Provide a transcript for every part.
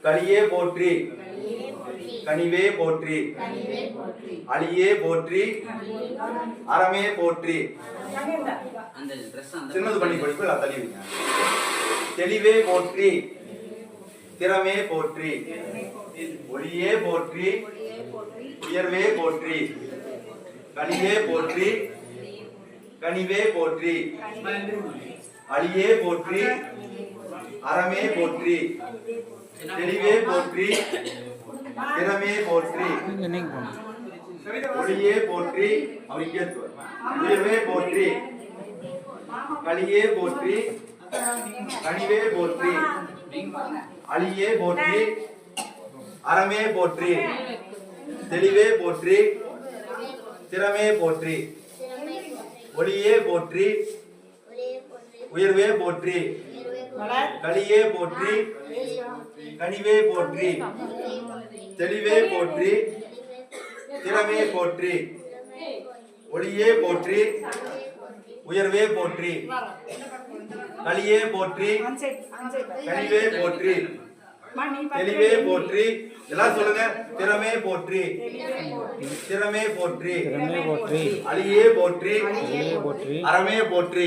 கலியே போற்றி கனிவே போற்றி அலியே போற்றி அறமே போற்றி. சின்னது பண்ணி படிப்பு தள்ளிவிங்க. தெளிவே போற்றி திறமே போற்றி ஒளியே போற்றி உயர்வே போற்றி கலியே போற்றி கனிவே போற்றி அலியே போற்றி அறமே போற்றி தெளிவே போற்றி திறமே போற்றி ஒளியே போற்றி உயர்வே போற்றி கலியே போற்றி கனிவே போற்றி அலியே போற்றி அறமே போற்றி தெளிவே போற்றி திறமே போற்றி ஒளியே போற்றி உயர்வே போற்றி கலியே போற்றி கனிவே போற்றி தெளிவே போற்றி திறமே போற்றி ஒளியே போற்றி உயர்வே போற்றி கலியே போற்றி கனிவே போற்றி தெளிவே போற்றி. எல்லாம் சொல்லுங்க. திறமே போற்றி திறமே போற்றி அலியே போற்றி அறமே போற்றி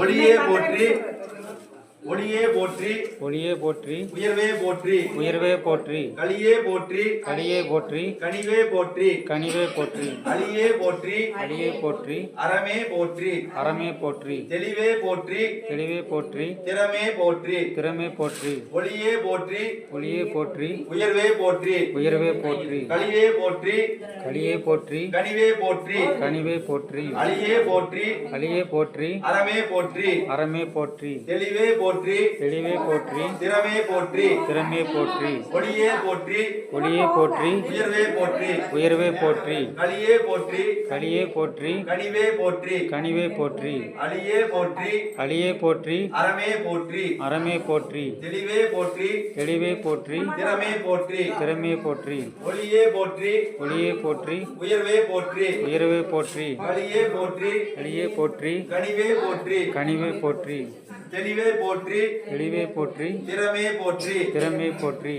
ஒளியே போற்றி ஒளியே போற்றி உயர்வே போற்றி கலியே போற்றி கனிவே போற்றி அலியே போற்றி அறமே போற்றி தெளிவே போற்றி திறமே போற்றி ஒளியே போற்றி உயர்வே போற்றி கலியே போற்றி கனிவே போற்றி அலியே போற்றி அறமே போற்றி தெளிவே போற்றி திறமே போற்றி ஒளியே போற்றி உயர்வே போற்றி கலியே போற்றி கனிவே போற்றி அலியே போற்றி அறமே போற்றி தெளிவே போற்றி திறமே போற்றி ஒளியே போற்றி உயர்வே போற்றி கலியே போற்றி கனிவே போற்றி தெளிவே போற்றி திறமே போற்றி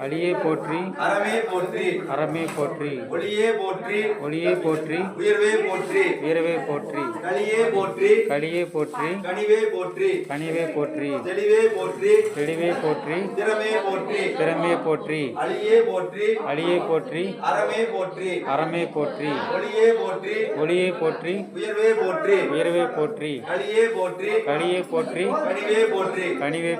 அலியே போற்றி அறமே போற்றி ஒளியே போற்றி உயர்வே போற்றி கலியே போற்றி கனிவே போற்றி தெளிவே போற்றி திறமே போற்றி அலியே போற்றி அறமே போற்றி ஒளியே போற்றி உயர்வே போற்றி கலியே போற்றி கனிவே